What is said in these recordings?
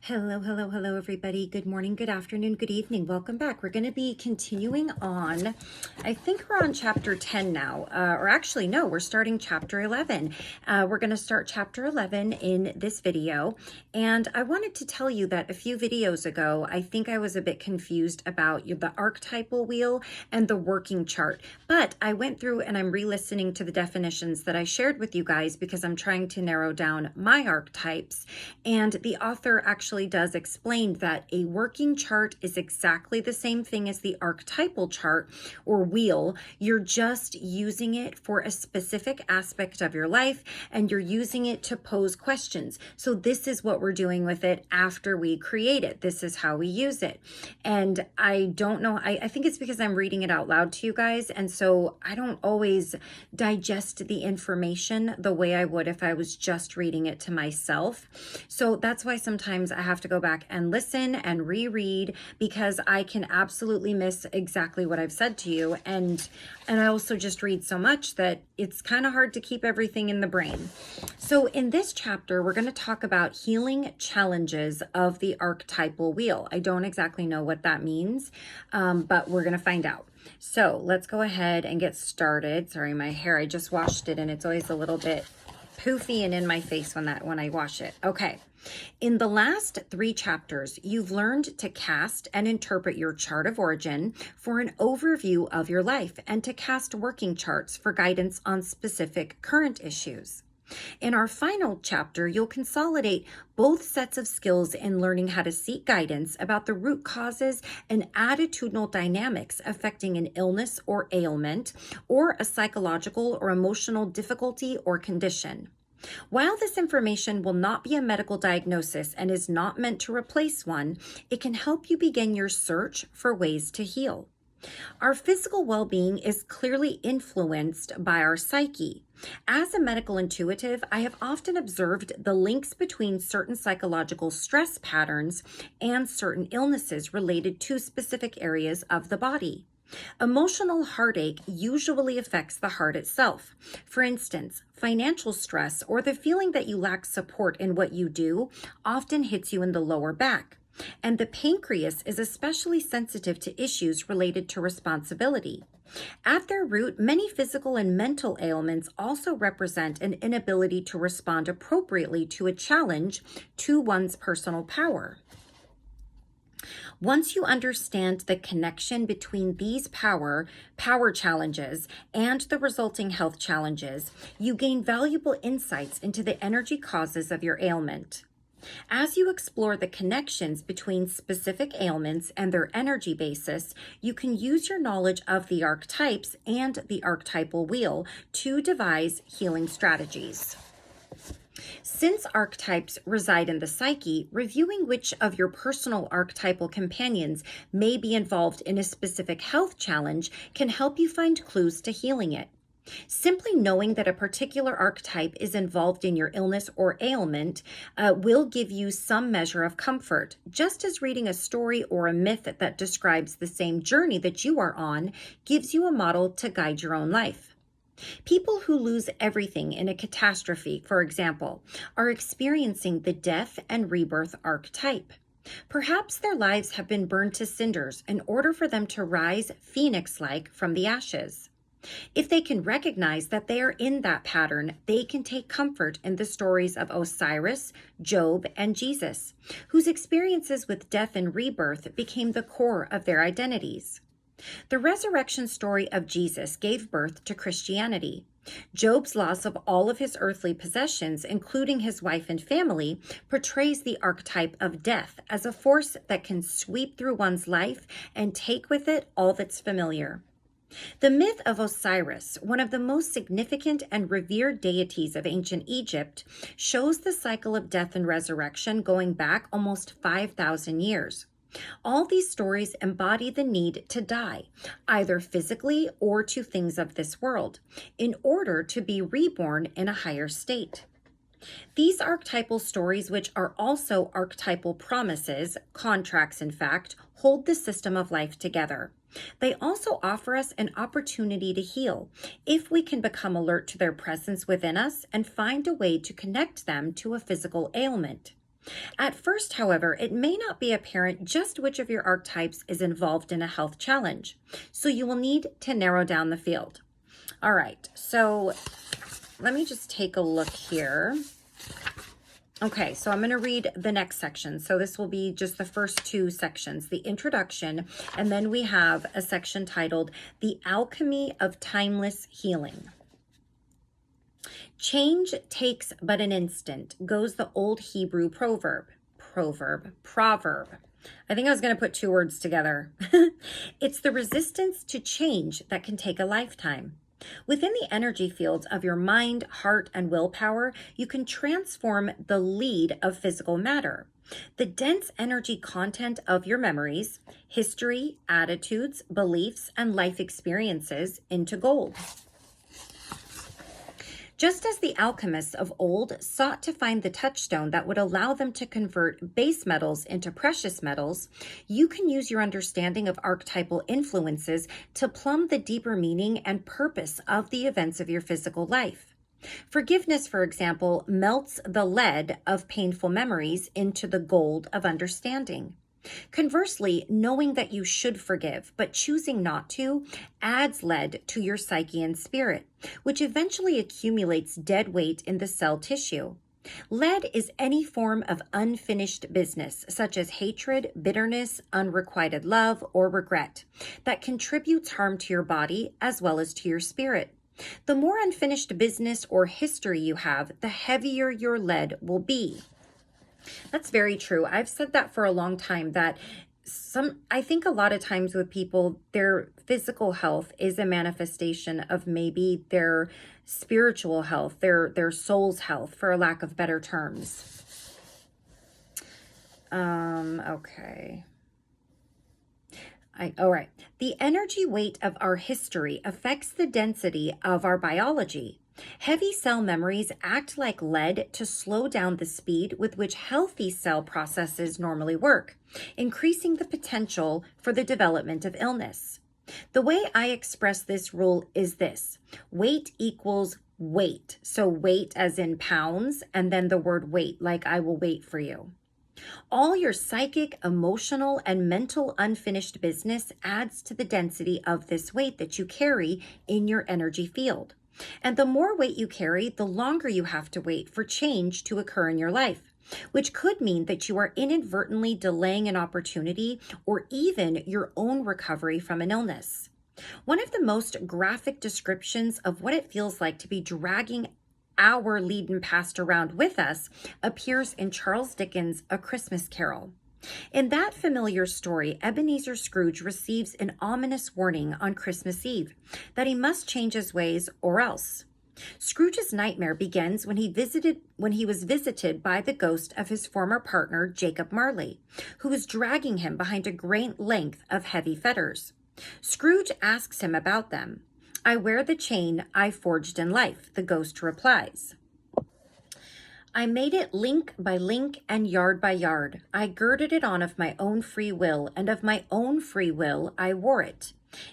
Hello, everybody. Good morning, good afternoon, good evening. Welcome back. We're going to be continuing on. I think we're on chapter 10 now, or actually, no, we're starting chapter 11. We're going to start chapter 11 in this video. And I wanted to tell you that a few videos ago, I think I was a bit confused about the archetypal wheel and the working chart. But I went through and I'm re-listening to the definitions that I shared with you guys because I'm trying to narrow down my archetypes. And the author actually does explain that a working chart is exactly the same thing as the archetypal chart or wheel. You're just using it for a specific aspect of your life and you're using it to pose questions. So this is what we're doing with it after we create it. This is how we use it. And I don't know, I think it's because I'm reading it out loud to you guys. And so I don't always digest the information the way I would if I was just reading it to myself. So that's why sometimes I have to go back and listen and reread because I can absolutely miss exactly what I've said to you. And I also just read so much that it's kind of hard to keep everything in the brain. So in this chapter, we're going to talk about healing challenges of the archetypal wheel. I don't exactly know what that means, but we're going to find out. So let's go ahead and get started. Sorry, my hair, I just washed it and it's always a little bit poofy and in my face when I wash it. Okay. In the last 3 chapters, you've learned to cast and interpret your chart of origin for an overview of your life and to cast working charts for guidance on specific current issues. In our final chapter, you'll consolidate both sets of skills in learning how to seek guidance about the root causes and attitudinal dynamics affecting an illness or ailment, or a psychological or emotional difficulty or condition. While this information will not be a medical diagnosis and is not meant to replace one, it can help you begin your search for ways to heal. Our physical well-being is clearly influenced by our psyche. As a medical intuitive, I have often observed the links between certain psychological stress patterns and certain illnesses related to specific areas of the body. Emotional heartache usually affects the heart itself. For instance, financial stress or the feeling that you lack support in what you do often hits you in the lower back. And the pancreas is especially sensitive to issues related to responsibility. At their root, many physical and mental ailments also represent an inability to respond appropriately to a challenge to one's personal power. Once you understand the connection between these power challenges and the resulting health challenges, you gain valuable insights into the energy causes of your ailment. As you explore the connections between specific ailments and their energy basis, you can use your knowledge of the archetypes and the archetypal wheel to devise healing strategies. Since archetypes reside in the psyche, reviewing which of your personal archetypal companions may be involved in a specific health challenge can help you find clues to healing it. Simply knowing that a particular archetype is involved in your illness or ailment will give you some measure of comfort, just as reading a story or a myth that describes the same journey that you are on gives you a model to guide your own life. People who lose everything in a catastrophe, for example, are experiencing the death and rebirth archetype. Perhaps their lives have been burned to cinders in order for them to rise phoenix-like from the ashes. If they can recognize that they are in that pattern, they can take comfort in the stories of Osiris, Job, and Jesus, whose experiences with death and rebirth became the core of their identities. The resurrection story of Jesus gave birth to Christianity. Job's loss of all of his earthly possessions, including his wife and family, portrays the archetype of death as a force that can sweep through one's life and take with it all that's familiar. The myth of Osiris, one of the most significant and revered deities of ancient Egypt, shows the cycle of death and resurrection going back almost 5,000 years. All these stories embody the need to die, either physically or to things of this world, in order to be reborn in a higher state. These archetypal stories, which are also archetypal promises, contracts in fact, hold the system of life together. They also offer us an opportunity to heal if we can become alert to their presence within us and find a way to connect them to a physical ailment. At first, however, it may not be apparent just which of your archetypes is involved in a health challenge, so you will need to narrow down the field. All right, so let me just take a look here. Okay, so I'm going to read the next section. So this will be just the first two sections, the introduction, and then we have a section titled The Alchemy of Timeless Healing. Change takes but an instant, goes the old Hebrew proverb. I think I was going to put two words together. It's the resistance to change that can take a lifetime. Within the energy fields of your mind, heart, and willpower, you can transform the lead of physical matter, the dense energy content of your memories, history, attitudes, beliefs, and life experiences into gold. Just as the alchemists of old sought to find the touchstone that would allow them to convert base metals into precious metals, you can use your understanding of archetypal influences to plumb the deeper meaning and purpose of the events of your physical life. Forgiveness, for example, melts the lead of painful memories into the gold of understanding. Conversely, knowing that you should forgive, but choosing not to, adds lead to your psyche and spirit, which eventually accumulates dead weight in the cell tissue. Lead is any form of unfinished business, such as hatred, bitterness, unrequited love, or regret, that contributes harm to your body as well as to your spirit. The more unfinished business or history you have, the heavier your lead will be. That's very true. I've said that for a long time, that I think a lot of times with people, their physical health is a manifestation of maybe their spiritual health, their soul's health, for a lack of better terms. Okay. All right. The energy weight of our history affects the density of our biology. Heavy cell memories act like lead to slow down the speed with which healthy cell processes normally work, increasing the potential for the development of illness. The way I express this rule is this: weight equals weight. So weight as in pounds, and then the word wait, like I will wait for you. All your psychic, emotional, and mental unfinished business adds to the density of this weight that you carry in your energy field. And the more weight you carry, the longer you have to wait for change to occur in your life, which could mean that you are inadvertently delaying an opportunity or even your own recovery from an illness. One of the most graphic descriptions of what it feels like to be dragging our leaden past around with us appears in Charles Dickens' A Christmas Carol. In that familiar story, Ebenezer Scrooge receives an ominous warning on Christmas Eve that he must change his ways or else. Scrooge's nightmare begins when he was visited by the ghost of his former partner, Jacob Marley, who was dragging him behind a great length of heavy fetters. Scrooge asks him about them. "I wear the chain I forged in life," the ghost replies. "I made it link by link and yard by yard. I girded it on of my own free will, and of my own free will I wore it.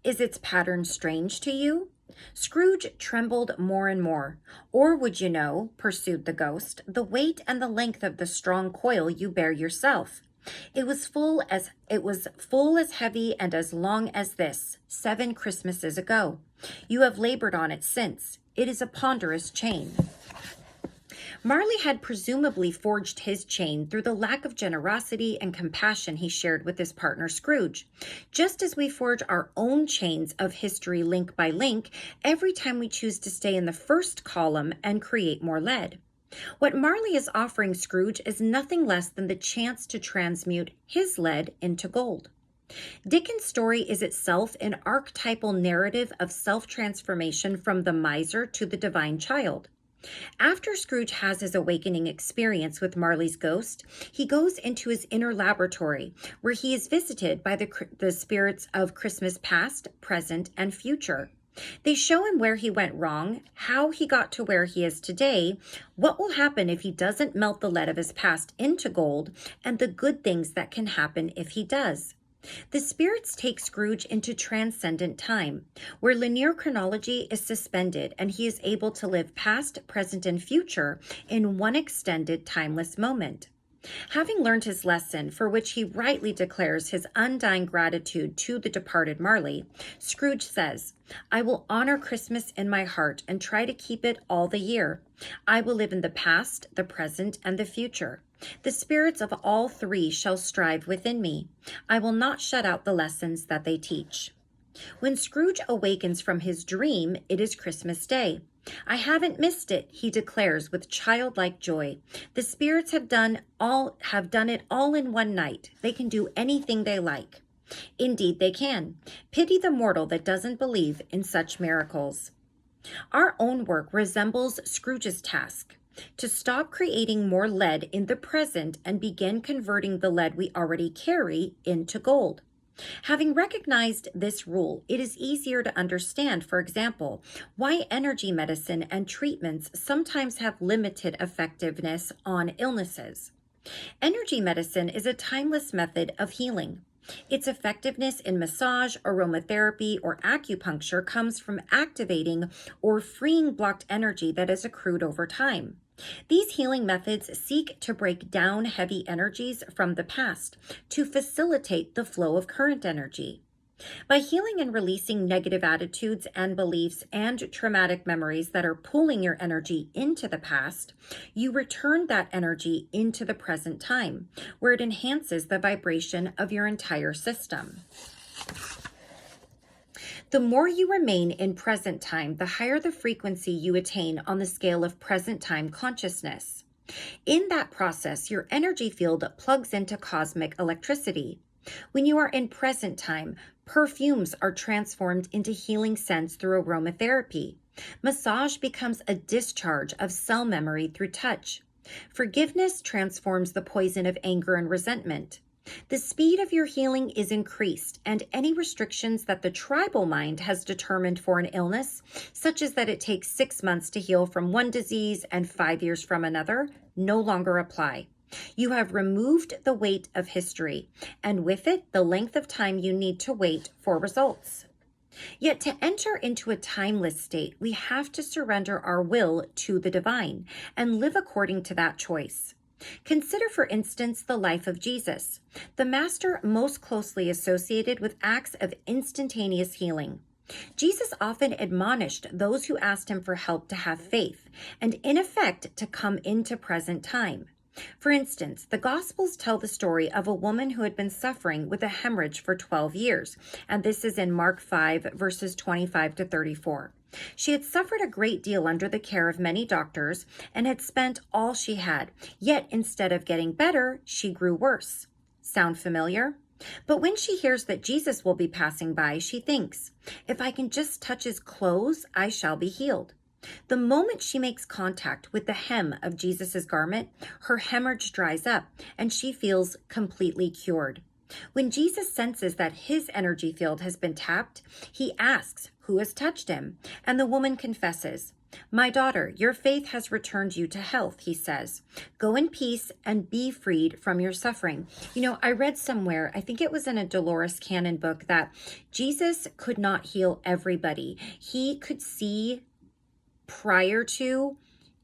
Is its pattern strange to you?" Scrooge trembled more and more. "Or would you know," pursued the ghost, "the weight and the length of the strong coil you bear yourself? It was full as heavy and as long as this, 7 Christmases ago. You have labored on it since. It is a ponderous chain." Marley had presumably forged his chain through the lack of generosity and compassion he shared with his partner Scrooge. Just as we forge our own chains of history link by link every time we choose to stay in the first column and create more lead. What Marley is offering Scrooge is nothing less than the chance to transmute his lead into gold. Dickens' story is itself an archetypal narrative of self-transformation from the miser to the divine child. After Scrooge has his awakening experience with Marley's ghost, he goes into his inner laboratory, where he is visited by the spirits of Christmas past, present, and future. They show him where he went wrong, how he got to where he is today, what will happen if he doesn't melt the lead of his past into gold, and the good things that can happen if he does. The spirits take Scrooge into transcendent time, where linear chronology is suspended and he is able to live past, present, and future in one extended timeless moment. Having learned his lesson, for which he rightly declares his undying gratitude to the departed Marley, Scrooge says, "I will honor Christmas in my heart and try to keep it all the year. I will live in the past, the present, and the future. The spirits of all three shall strive within me. I will not shut out the lessons that they teach." When Scrooge awakens from his dream, it is Christmas Day. "I haven't missed it," he declares with childlike joy. "The spirits have done it all in one night. They can do anything they like." Indeed they can. Pity the mortal that doesn't believe in such miracles. Our own work resembles Scrooge's task: to stop creating more lead in the present and begin converting the lead we already carry into gold. Having recognized this rule, it is easier to understand, for example, why energy medicine and treatments sometimes have limited effectiveness on illnesses. Energy medicine is a timeless method of healing. Its effectiveness in massage, aromatherapy, or acupuncture comes from activating or freeing blocked energy that has accrued over time. These healing methods seek to break down heavy energies from the past to facilitate the flow of current energy. By healing and releasing negative attitudes and beliefs and traumatic memories that are pulling your energy into the past, you return that energy into the present time, where it enhances the vibration of your entire system. The more you remain in present time, the higher the frequency you attain on the scale of present time consciousness. In that process, your energy field plugs into cosmic electricity. When you are in present time, perfumes are transformed into healing scents through aromatherapy. Massage becomes a discharge of cell memory through touch. Forgiveness transforms the poison of anger and resentment. The speed of your healing is increased, and any restrictions that the tribal mind has determined for an illness, such as that it takes 6 months to heal from one disease and 5 years from another, no longer apply. You have removed the weight of history, and with it, the length of time you need to wait for results. Yet to enter into a timeless state, we have to surrender our will to the divine and live according to that choice. Consider, for instance, the life of Jesus, the master most closely associated with acts of instantaneous healing. Jesus often admonished those who asked him for help to have faith and, in effect, to come into present time. For instance, the Gospels tell the story of a woman who had been suffering with a hemorrhage for 12 years, and this is in Mark 5, verses 25 to 34. She had suffered a great deal under the care of many doctors and had spent all she had, yet instead of getting better, she grew worse. Sound familiar? But when she hears that Jesus will be passing by, she thinks, "If I can just touch his clothes, I shall be healed." The moment she makes contact with the hem of Jesus' garment, her hemorrhage dries up and she feels completely cured. When Jesus senses that his energy field has been tapped, he asks who has touched him, and the woman confesses, "My daughter, your faith has returned you to health," he says. "Go in peace and be freed from your suffering." I read somewhere, I think it was in a Dolores Cannon book, that Jesus could not heal everybody. He could see prior to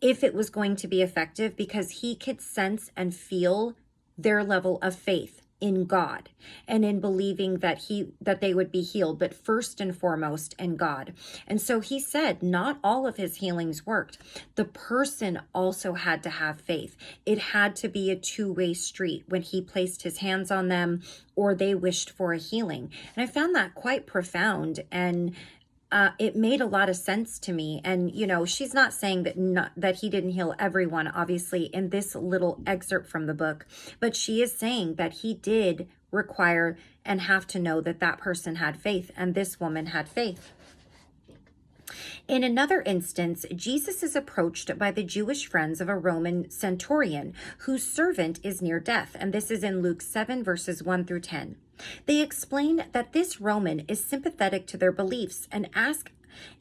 if it was going to be effective because he could sense and feel their level of faith in God and in believing that they would be healed, but first and foremost in God. And so he said not all of his healings worked. The person also had to have faith. It had to be a two-way street when he placed his hands on them or they wished for a healing. And I found that quite profound, and it made a lot of sense to me. And, she's not saying that he didn't heal everyone, obviously, in this little excerpt from the book, but she is saying that he did require and have to know that that person had faith, and this woman had faith. In another instance, Jesus is approached by the Jewish friends of a Roman centurion whose servant is near death, and this is in Luke 7, verses 1 through 10. They explain that this Roman is sympathetic to their beliefs and ask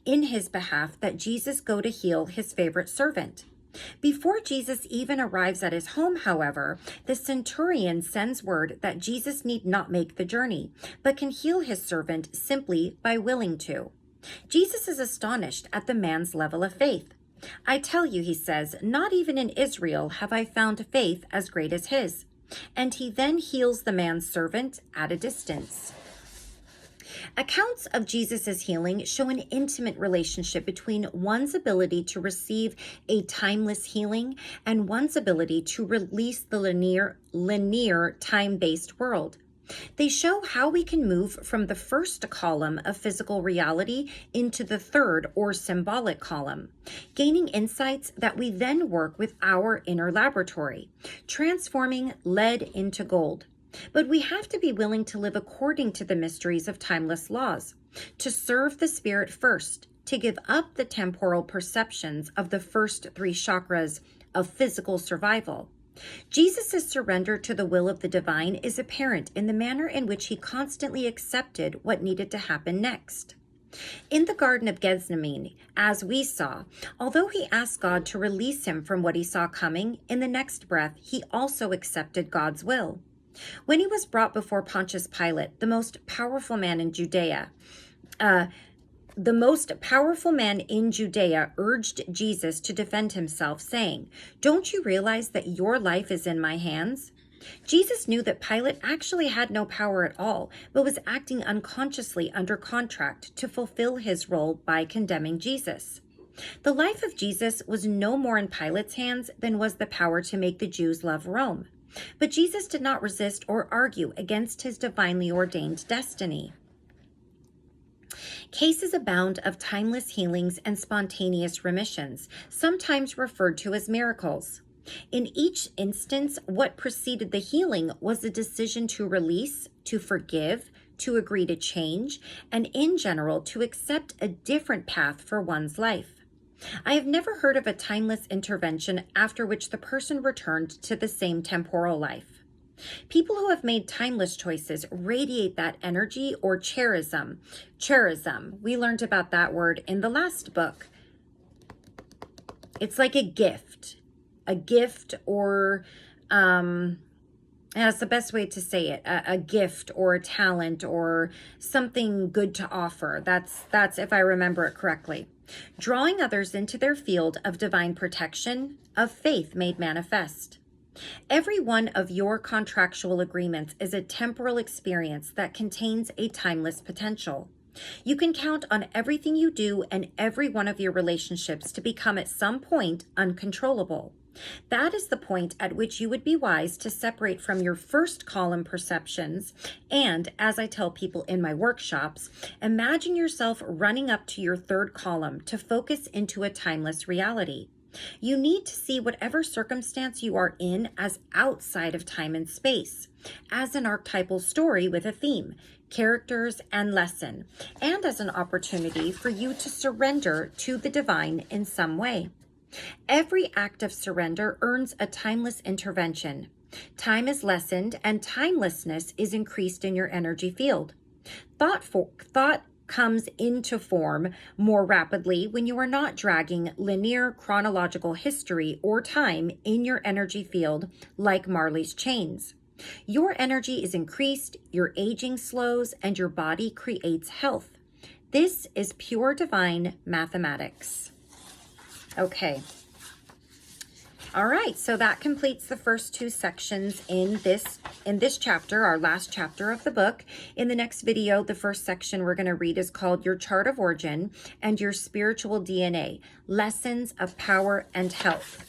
in his behalf that Jesus go to heal his favorite servant. Before Jesus even arrives at his home, however, the centurion sends word that Jesus need not make the journey, but can heal his servant simply by willing to. Jesus is astonished at the man's level of faith. I tell you, he says, not even in Israel have I found faith as great as his. And he then heals the man's servant at a distance. Accounts of Jesus' healing show an intimate relationship between one's ability to receive a timeless healing and one's ability to release the linear time-based world. They show how we can move from the first column of physical reality into the third or symbolic column, gaining insights that we then work with our inner laboratory, transforming lead into gold. But we have to be willing to live according to the mysteries of timeless laws, to serve the spirit first, to give up the temporal perceptions of the first three chakras of physical survival. Jesus' surrender to the will of the divine is apparent in the manner in which he constantly accepted what needed to happen next. In the Garden of Gethsemane, as we saw, although he asked God to release him from what he saw coming, in the next breath, he also accepted God's will. When he was brought before Pontius Pilate, the most powerful man in Judea urged Jesus to defend himself, saying, "Don't you realize that your life is in my hands?" Jesus knew that Pilate actually had no power at all, but was acting unconsciously under contract to fulfill his role by condemning Jesus. The life of Jesus was no more in Pilate's hands than was the power to make the Jews love Rome. But Jesus did not resist or argue against his divinely ordained destiny. Cases abound of timeless healings and spontaneous remissions, sometimes referred to as miracles. In each instance, what preceded the healing was the decision to release, to forgive, to agree to change, and in general, to accept a different path for one's life. I have never heard of a timeless intervention after which the person returned to the same temporal life. People who have made timeless choices radiate that energy or charism. Charism. We learned about that word in the last book. It's like a gift or, that's the best way to say it, a gift or a talent or something good to offer. That's if I remember it correctly. Drawing others into their field of divine protection, of faith made manifest. Every one of your contractual agreements is a temporal experience that contains a timeless potential. You can count on everything you do and every one of your relationships to become at some point uncontrollable. That is the point at which you would be wise to separate from your first column perceptions and, as I tell people in my workshops, imagine yourself running up to your third column to focus into a timeless reality. You need to see whatever circumstance you are in as outside of time and space, as an archetypal story with a theme, characters, and lesson, and as an opportunity for you to surrender to the divine in some way. Every act of surrender earns a timeless intervention. Time is lessened and timelessness is increased in your energy field. Thought comes into form more rapidly when you are not dragging linear chronological history or time in your energy field like Marley's chains. Your energy is increased, your aging slows, and your body creates health. This is pure divine mathematics. Okay. All right, so that completes the first two sections in this chapter, our last chapter of the book. In the next video, the first section we're going to read is called Your Chart of Origin and Your Spiritual DNA, Lessons of Power and Health.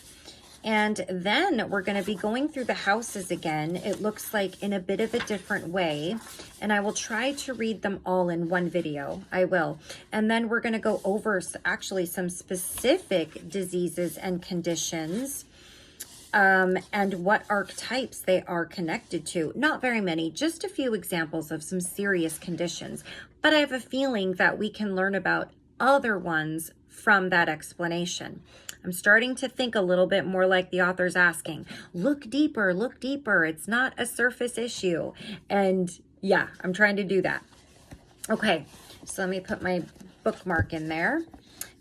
And then we're going to be going through the houses again. It looks like in a bit of a different way. And I will try to read them all in one video. I will. And then we're going to go over actually some specific diseases and conditions and what archetypes they are connected to. Not very many, just a few examples of some serious conditions. But I have a feeling that we can learn about other ones from that explanation. I'm starting to think a little bit more like the author's asking, look deeper, look deeper. It's not a surface issue. And yeah, I'm trying to do that. Okay, so let me put my bookmark in there.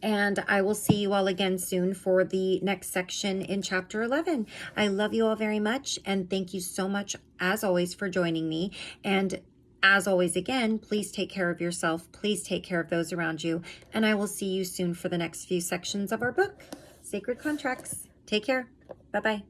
And I will see you all again soon for the next section in chapter 11. I love you all very much. And thank you so much, as always, for joining me. And as always, again, please take care of yourself. Please take care of those around you. And I will see you soon for the next few sections of our book. Sacred contracts. Take care. Bye-bye.